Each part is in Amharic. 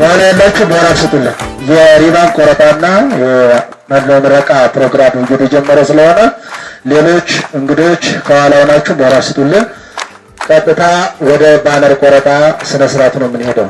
ከኋላ ያላችሁ ሞራል ስጡልን። የሪባን ቆረጣና የመረቃ ፕሮግራም እየተጀመረ ስለሆነ ሌሎች እንግዶች ከኋላ ሆናችሁ ሞራል ስጡልን። ቀጥታ ወደ ባነር ቆረጣ ስነ ስርዓቱ ነው የምንሄደው።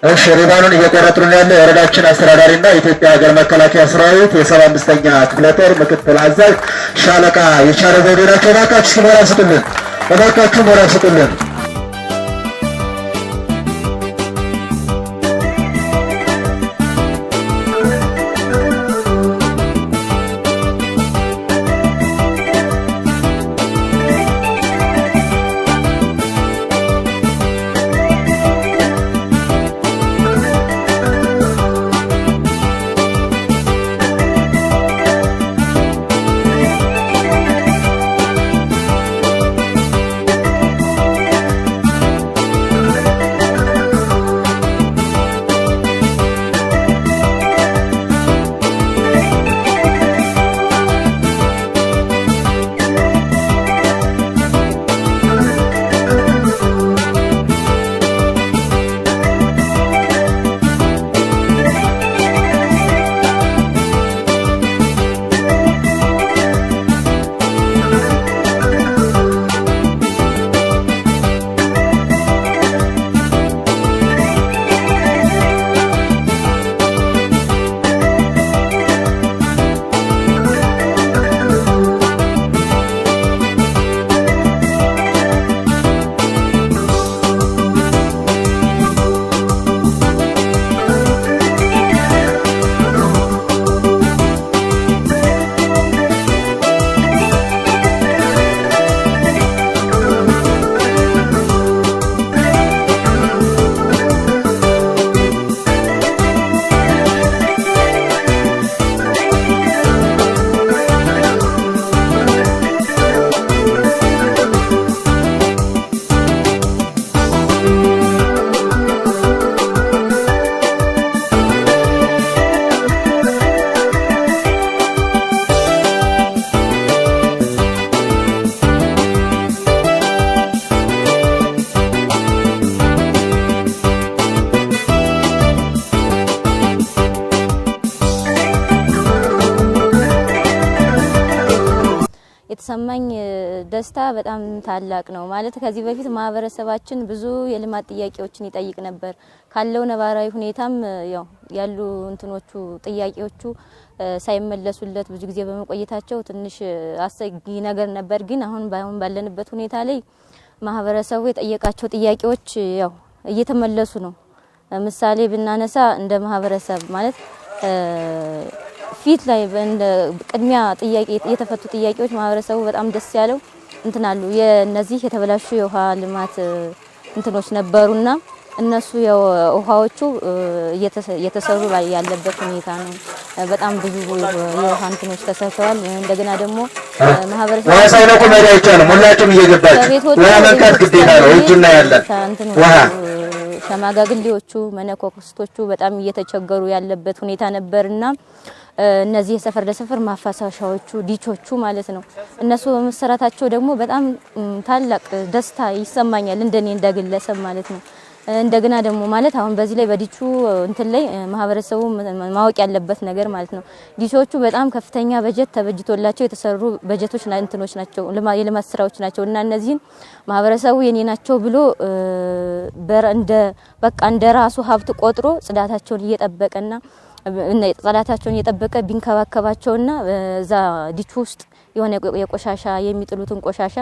እሺ ሪባኑን እየቆረጡልን ያለ የወረዳችን አስተዳዳሪና የኢትዮጵያ ሀገር መከላከያ ሰራዊት የ75ኛ ክፍለ ጦር ምክትል አዛዥ ሻለቃ የቻለ ዘውዴ ናቸው። እባካችሁ ሞራል ስጡልን። እባካችሁ ሞራል ስጡልን። የተሰማኝ ደስታ በጣም ታላቅ ነው። ማለት ከዚህ በፊት ማህበረሰባችን ብዙ የልማት ጥያቄዎችን ይጠይቅ ነበር። ካለው ነባራዊ ሁኔታም ያሉ እንትኖቹ ጥያቄዎቹ ሳይመለሱለት ብዙ ጊዜ በመቆየታቸው ትንሽ አሰጊ ነገር ነበር። ግን አሁን ባለንበት ሁኔታ ላይ ማህበረሰቡ የጠየቃቸው ጥያቄዎች እየተመለሱ ነው። ምሳሌ ብናነሳ እንደ ማህበረሰብ ማለት ፊት ላይ ቅድሚያ ጥያቄ የተፈቱ ጥያቄዎች ማህበረሰቡ በጣም ደስ ያለው እንትናሉ የነዚህ የተበላሹ የውሃ ልማት እንትኖች ነበሩና እነሱ የውሃዎቹ እየተሰሩ ያለበት ሁኔታ ነው። በጣም ብዙ የውሃ እንትኖች ተሰርተዋል። እንደገና ደግሞ ማህበረሰቡ ዋሳይነው ኮሜዳ ይቻላል። ሁላችሁም እየገባችሁ ውሃ መንካት ግዴታ ነው። እጅና ያለ ውሃ ሸማጋግሌዎቹ መነኮክስቶቹ በጣም እየተቸገሩ ያለበት ሁኔታ ነበርና እነዚህ የሰፈር ለሰፈር ማፋሳሻዎቹ ዲቾቹ ማለት ነው እነሱ በመሰራታቸው ደግሞ በጣም ታላቅ ደስታ ይሰማኛል እንደኔ እንደግለሰብ ማለት ነው። እንደገና ደግሞ ማለት አሁን በዚህ ላይ በዲቹ እንትን ላይ ማህበረሰቡ ማወቅ ያለበት ነገር ማለት ነው ዲቾቹ በጣም ከፍተኛ በጀት ተበጅቶላቸው የተሰሩ በጀቶች እንትኖች ናቸው የልማት ስራዎች ናቸው እና እነዚህን ማህበረሰቡ የኔ ናቸው ብሎ እንደ ራሱ ሀብት ቆጥሮ ጽዳታቸውን እየጠበቀና ጽዳታቸውን እየጠበቀ ቢንከባከባቸውና በዛ ዲቹ ውስጥ የሆነ የቆሻሻ የሚጥሉትን ቆሻሻ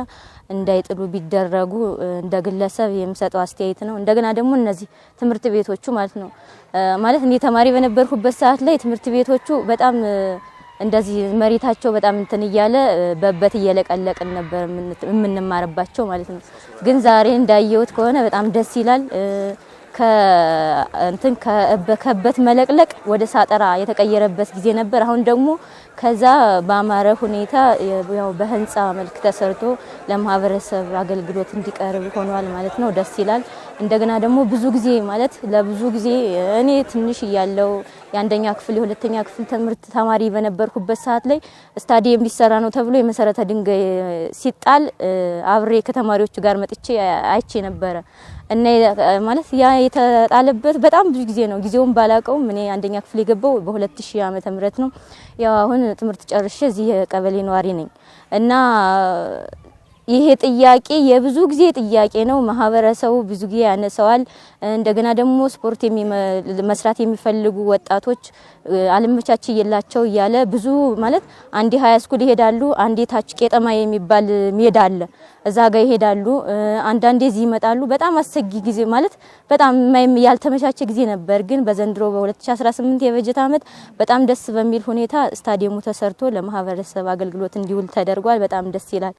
እንዳይጥሉ ቢደረጉ እንደ ግለሰብ የምሰጠው አስተያየት ነው። እንደገና ደግሞ እነዚህ ትምህርት ቤቶቹ ማለት ነው ማለት እኔ ተማሪ በነበርኩበት ሰዓት ላይ ትምህርት ቤቶቹ በጣም እንደዚህ መሬታቸው በጣም እንትን እያለ በበት እየለቀለቅን ነበር የምንማርባቸው ማለት ነው። ግን ዛሬ እንዳየሁት ከሆነ በጣም ደስ ይላል። ከበት መለቅለቅ ወደ ሳጠራ የተቀየረበት ጊዜ ነበር። አሁን ደግሞ ከዛ በአማረ ሁኔታ በህንጻ መልክ ተሰርቶ ለማህበረሰብ አገልግሎት እንዲቀርብ ሆኗል ማለት ነው። ደስ ይላል። እንደገና ደግሞ ብዙ ጊዜ ማለት ለብዙ ጊዜ እኔ ትንሽ ያለው የአንደኛ ክፍል የሁለተኛ ክፍል ትምህርት ተማሪ በነበርኩበት ሰዓት ላይ ስታዲየም ሊሰራ ነው ተብሎ የመሰረተ ድንጋይ ሲጣል አብሬ ከተማሪዎች ጋር መጥቼ አይቼ ነበር እና ማለት ያ የተጣለበት በጣም ብዙ ጊዜ ነው። ጊዜውን ባላቀው እኔ አንደኛ ክፍል የገባው በ2000 ዓመተ ምህረት ነው። ያው አሁን ትምህርት ጨርሼ እዚህ ቀበሌ ነዋሪ ነኝ እና ይሄ ጥያቄ የብዙ ጊዜ ጥያቄ ነው። ማህበረሰቡ ብዙ ጊዜ ያነሳዋል። እንደገና ደግሞ ስፖርት መስራት የሚፈልጉ ወጣቶች አለመቻች ይላቸው ያለ ብዙ ማለት አንዴ ሃይ ስኩል ይሄዳሉ፣ አንዴ ታች ቄጠማ የሚባል ሜዳ አለ እዛ ጋር ይሄዳሉ፣ አንዳንዴ እዚህ ይመጣሉ። በጣም አሰጊ ጊዜ ማለት በጣም ያልተመቻቸ ጊዜ ነበር። ግን በዘንድሮ በ2018 የበጀት ዓመት በጣም ደስ በሚል ሁኔታ ስታዲየሙ ተሰርቶ ለማህበረሰብ አገልግሎት እንዲውል ተደርጓል። በጣም ደስ ይላል።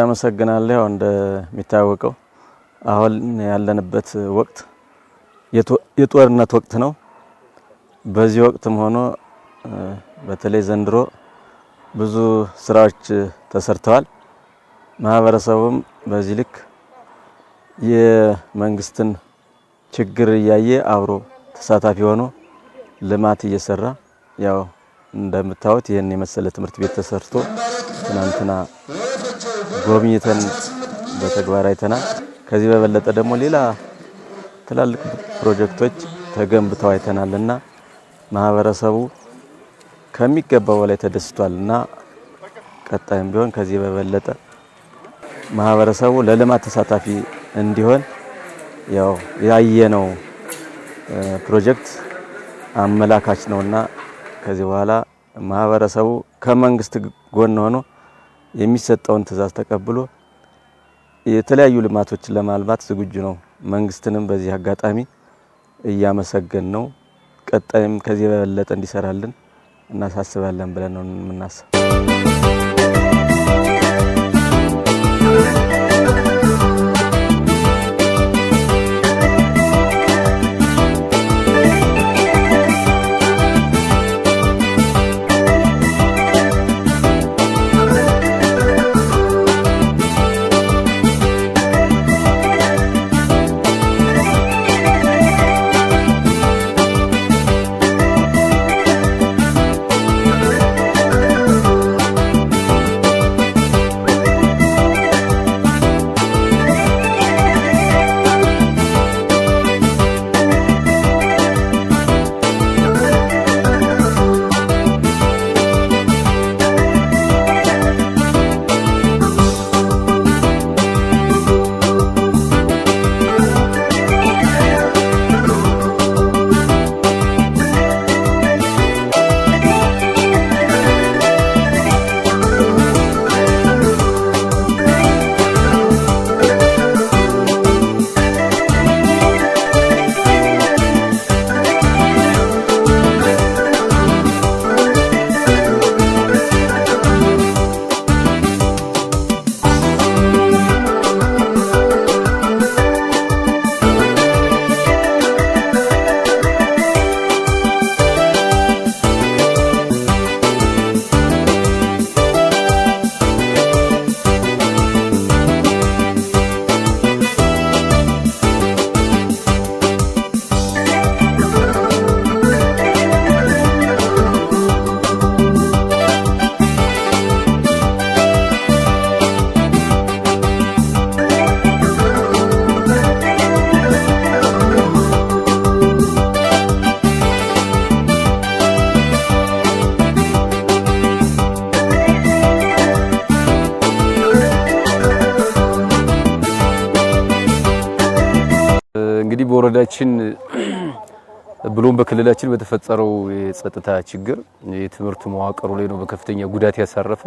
አመሰግናለሁ። እንደሚታወቀው አሁን ያለንበት ወቅት የጦርነት ወቅት ነው። በዚህ ወቅትም ሆኖ በተለይ ዘንድሮ ብዙ ስራዎች ተሰርተዋል። ማህበረሰቡም በዚህ ልክ የመንግስትን ችግር እያየ አብሮ ተሳታፊ ሆኖ ልማት እየሰራ ያው እንደምታዩት ይሄን የመሰለ ትምህርት ቤት ተሰርቶ ትናንትና ጎብኝተን በተግባር አይተናል። ከዚህ በበለጠ ደግሞ ሌላ ትላልቅ ፕሮጀክቶች ተገንብተው አይተናልና ማህበረሰቡ ከሚገባው በላይ ተደስቷልና ቀጣይም ቢሆን ከዚህ በበለጠ ማህበረሰቡ ለልማት ተሳታፊ እንዲሆን ያው ያየነው ፕሮጀክት አመላካች ነውና ከዚህ በኋላ ማህበረሰቡ ከመንግስት ጎን ሆኖ የሚሰጠውን ትዕዛዝ ተቀብሎ የተለያዩ ልማቶችን ለማልማት ዝግጁ ነው። መንግስትንም በዚህ አጋጣሚ እያመሰገን ነው። ቀጣይም ከዚህ በበለጠ እንዲሰራልን እናሳስባለን ብለን ነው የምናስበው። እንግዲህ በወረዳችን ብሎም በክልላችን በተፈጠረው የጸጥታ ችግር የትምህርት መዋቅሩ ላይ ነው በከፍተኛ ጉዳት ያሳረፈ።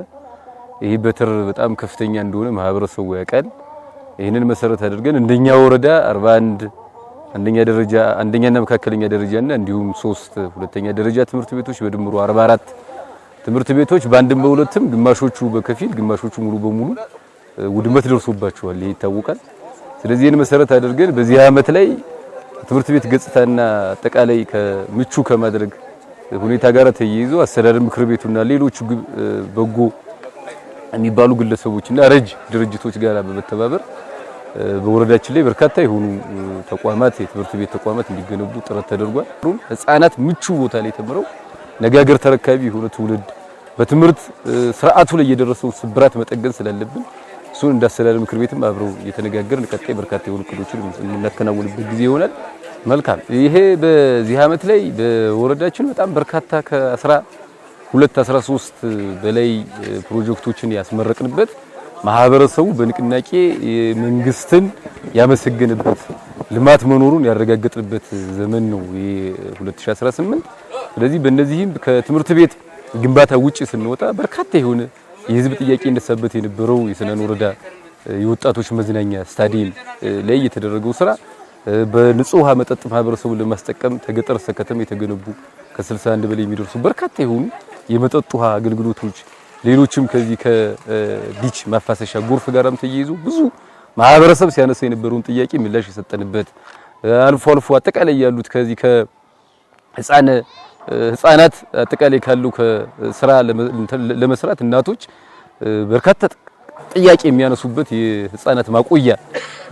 ይሄ በትር በጣም ከፍተኛ እንደሆነ ማህበረሰቡ ያውቃል። ይሄንን መሰረት አድርገን እንደኛ ወረዳ 41 አንደኛና መካከለኛ ደረጃና እንዲሁም 3 ሁለተኛ ደረጃ ትምህርት ቤቶች በድምሩ 44 ትምህርት ቤቶች በአንድም በሁለትም ግማሾቹ በከፊል ግማሾቹ ሙሉ በሙሉ ውድመት ደርሶባቸዋል ይታወቃል። ስለዚህ ይህን መሰረት አድርገን በዚህ ዓመት ላይ ትምህርት ቤት ገጽታና አጠቃላይ ከምቹ ከማድረግ ሁኔታ ጋር ተያይዞ አስተዳደር ምክር ቤቱና ሌሎች በጎ የሚባሉ ግለሰቦችና ረጅ ድርጅቶች ጋር በመተባበር በወረዳችን ላይ በርካታ የሆኑ ተቋማት የትምህርት ቤት ተቋማት እንዲገነቡ ጥረት ተደርጓል። ህፃናት ምቹ ቦታ ላይ ተምረው ነገ ሀገር ተረካቢ የሆነ ትውልድ በትምህርት ስርዓቱ ላይ የደረሰው ስብራት መጠገን ስላለብን እሱን እንዳስተዳደር ምክር ቤትም አብረው እየተነጋገርን ቀጣይ በርካታ የሆኑ እቅዶችን የምናከናውንበት ጊዜ ይሆናል። መልካም። ይሄ በዚህ ዓመት ላይ በወረዳችን በጣም በርካታ ከ13 በላይ ፕሮጀክቶችን ያስመረቅንበት ማህበረሰቡ በንቅናቄ መንግስትን ያመሰገነበት ልማት መኖሩን ያረጋገጥንበት ዘመን ነው 2018። ስለዚህ በእነዚህም ከትምህርት ቤት ግንባታ ውጪ ስንወጣ በርካታ የሆነ የህዝብ ጥያቄ እንደሰበት የነበረው የሰነን ወረዳ የወጣቶች መዝናኛ ስታዲየም ላይ የተደረገው ስራ በንጹህ ውሃ መጠጥ ማህበረሰቡን ለማስጠቀም ከገጠር እስከ ከተማ የተገነቡ ከ61 በላይ የሚደርሱ በርካታ የሆኑ የመጠጥ ውሃ አገልግሎቶች ሌሎችም ከዚህ ከዲች ማፋሰሻ ጎርፍ ጋርም ተያይዞ ብዙ ማህበረሰብ ሲያነሳ የነበረውን ጥያቄ ምላሽ የሰጠንበት አልፎ አልፎ አጠቃላይ ያሉት ከዚህ ህፃናት አጠቃላይ ካሉ ከስራ ለመስራት እናቶች በርካታ ጥያቄ የሚያነሱበት የህፃናት ማቆያ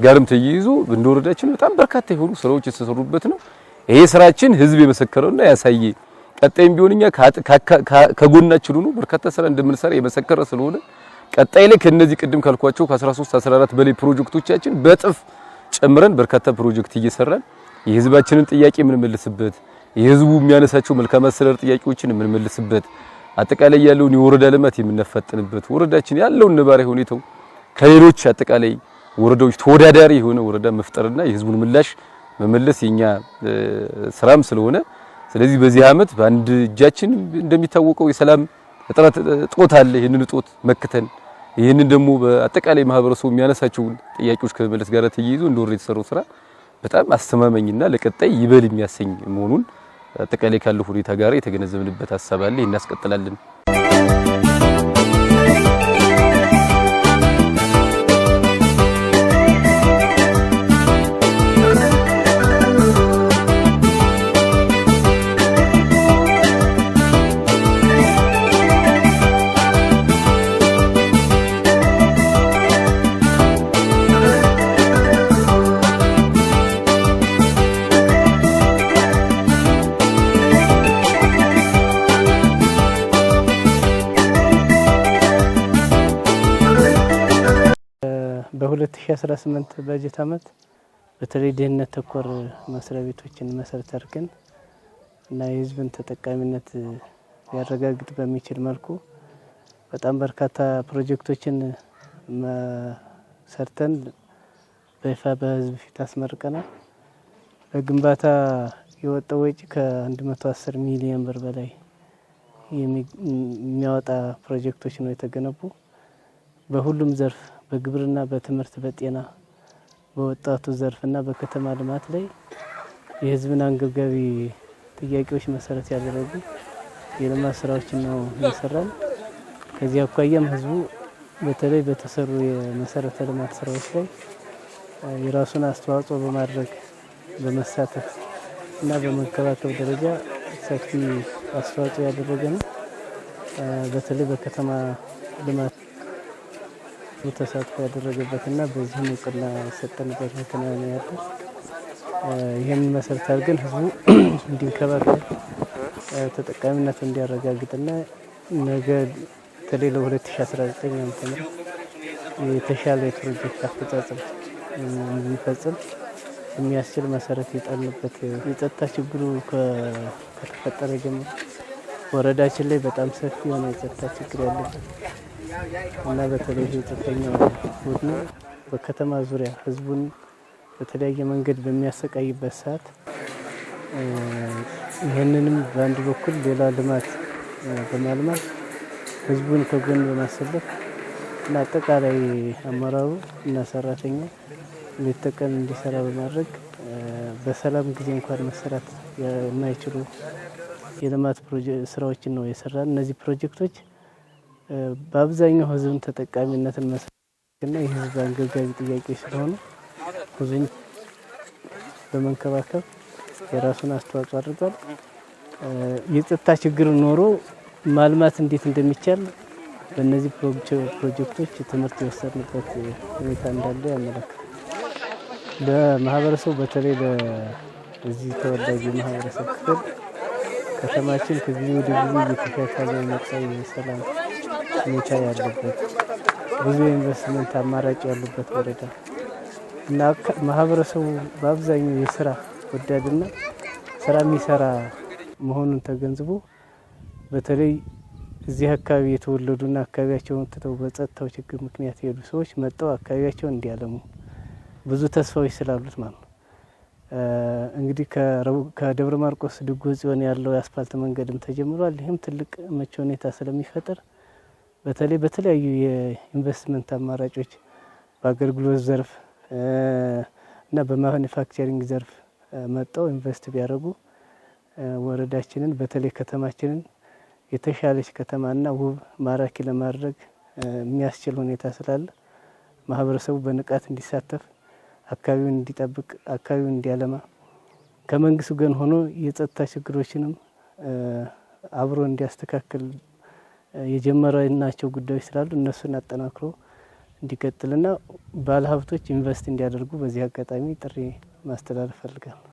ጋርም ተያይዞ እንደወረዳችን በጣም በርካታ የሆኑ ስራዎች የተሰሩበት ነው። ይሄ ስራችን ህዝብ የመሰከረውና ያሳየ ቀጣይም ቢሆንኛ ከጎናችን ሆኖ በርካታ ስራ እንደምንሰራ የመሰከረ ስለሆነ ቀጣይ ላይ ከነዚህ ቅድም ካልኳቸው ከ13 14 በላይ ፕሮጀክቶቻችን በጥፍ ጨምረን በርካታ ፕሮጀክት እየሰራን የህዝባችንን ጥያቄ የምንመልስበት የህዝቡ የሚያነሳቸው መልካም አስተዳደር ጥያቄዎችን የምንመልስበት አጠቃላይ ያለውን የወረዳ ልማት የምናፋጥንበት ወረዳችን ያለውን ነባራዊ ሁኔታው ከሌሎች አጠቃላይ ወረዳዎች ተወዳዳሪ የሆነ ወረዳ መፍጠርና የህዝቡን ምላሽ መመለስ የኛ ስራም ስለሆነ ስለዚህ በዚህ ዓመት በአንድ እጃችን እንደሚታወቀው የሰላም እጦት አለ። ይሄንን እጦት መክተን ይሄንን ደግሞ በአጠቃላይ ማህበረሰቡ የሚያነሳቸው ጥያቄዎች ከመመለስ ጋር ተያይዞ እንደወረደ የተሰራው ስራ በጣም አስተማማኝና ለቀጣይ ይበል የሚያሰኝ መሆኑን አጠቃላይ ካለው ሁኔታ ጋር የተገነዘብንበት ሐሳብ አለ። እናስቀጥላለን። በ2018 በጀት ዓመት በተለይ ድህነት ተኮር መስሪያ ቤቶችን መሰረት አድርገን እና የህዝብን ተጠቃሚነት ሊያረጋግጥ በሚችል መልኩ በጣም በርካታ ፕሮጀክቶችን ሰርተን በይፋ በህዝብ ፊት አስመርቀናል። በግንባታ የወጣው ወጪ ከ110 ሚሊዮን ብር በላይ የሚያወጣ ፕሮጀክቶች ነው የተገነቡ። በሁሉም ዘርፍ በግብርና፣ በትምህርት፣ በጤና፣ በወጣቱ ዘርፍና በከተማ ልማት ላይ የህዝብን አንገብጋቢ ጥያቄዎች መሰረት ያደረጉ የልማት ስራዎችን ነው እየሰራን። ከዚህ አኳያም ህዝቡ በተለይ በተሰሩ የመሰረተ ልማት ስራዎች ላይ የራሱን አስተዋጽኦ በማድረግ በመሳተፍ እና በመንከባከብ ደረጃ ሰፊ አስተዋጽኦ ያደረገ ነው። በተለይ በከተማ ልማት ተሳትፎ ያደረገበትና በዚህም እውቅና የሰጠንበት ምክንያት ነው ያለው። ይህን መሰረት አድርገን ህዝቡ እንዲንከባከብ ተጠቃሚነቱን እንዲያረጋግጥና ነገ በተለይ ለ2019 ዓ.ም የተሻለ የፕሮጀክት አፈጻጸም እንዲፈጽም የሚያስችል መሰረት የጣልንበት የጸጥታ ችግሩ ከተፈጠረ ጀምሮ ወረዳችን ላይ በጣም ሰፊ የሆነ የጸጥታ ችግር ያለበት እና በተለይ የጽንፈኛው ቡድን በከተማ ዙሪያ ህዝቡን በተለያየ መንገድ በሚያሰቃይበት ሰዓት ይህንንም በአንድ በኩል ሌላ ልማት በማልማት ህዝቡን ከጎን በማሰለፍ እና አጠቃላይ አመራሩ እና ሰራተኛው ሌት ተቀን እንዲሰራ በማድረግ በሰላም ጊዜ እንኳን መሰራት የማይችሉ የልማት ስራዎችን ነው የሰራን። እነዚህ ፕሮጀክቶች በአብዛኛው ህዝብን ተጠቃሚነትን መስራትና የህዝብ አንገብጋቢ ጥያቄ ስለሆነ ህዝብን በመንከባከብ የራሱን አስተዋጽኦ አድርጓል። የጸጥታ ችግር ኖሮ ማልማት እንዴት እንደሚቻል በእነዚህ ፕሮጀክቶች ትምህርት የወሰድንበት ሁኔታ እንዳለ ያመለክታል። ለማህበረሰቡ በተለይ ለዚህ ተወላጅ የማህበረሰብ ክፍል ከተማችን ከጊዜ ወደ ጊዜ እየተሻሻለ የመጣ የሰላም ሁኔታ ያለበት ብዙ ኢንቨስትመንት አማራጭ ያሉበት ወረዳ እና ማህበረሰቡ በአብዛኛው የስራ ወዳድና ስራ የሚሰራ መሆኑን ተገንዝቦ በተለይ እዚህ አካባቢ የተወለዱና አካባቢያቸውን ትተው በጸጥታው ችግር ምክንያት የሄዱ ሰዎች መጥተው አካባቢያቸውን እንዲያለሙ ብዙ ተስፋዎች ስላሉት ማለት ነው። እንግዲህ ከደብረ ማርቆስ ድጎ ጽዮን ያለው የአስፋልት መንገድም ተጀምሯል። ይህም ትልቅ ምቹ ሁኔታ ስለሚፈጥር በተለይ በተለያዩ የኢንቨስትመንት አማራጮች በአገልግሎት ዘርፍ እና በማኑፋክቸሪንግ ዘርፍ መጥተው ኢንቨስት ቢያደርጉ ወረዳችንን በተለይ ከተማችንን የተሻለች ከተማና ውብ ማራኪ ለማድረግ የሚያስችል ሁኔታ ስላለ ማህበረሰቡ በንቃት እንዲሳተፍ፣ አካባቢውን እንዲጠብቅ፣ አካባቢውን እንዲያለማ ከመንግስት ጋር ሆኖ የጸጥታ ችግሮችንም አብሮ እንዲያስተካክል የጀመረናቸው ጉዳዮች ስላሉ እነሱን አጠናክሮ እንዲቀጥልና ባለሀብቶች ኢንቨስት እንዲያደርጉ በዚህ አጋጣሚ ጥሪ ማስተላለፍ ፈልጋለሁ።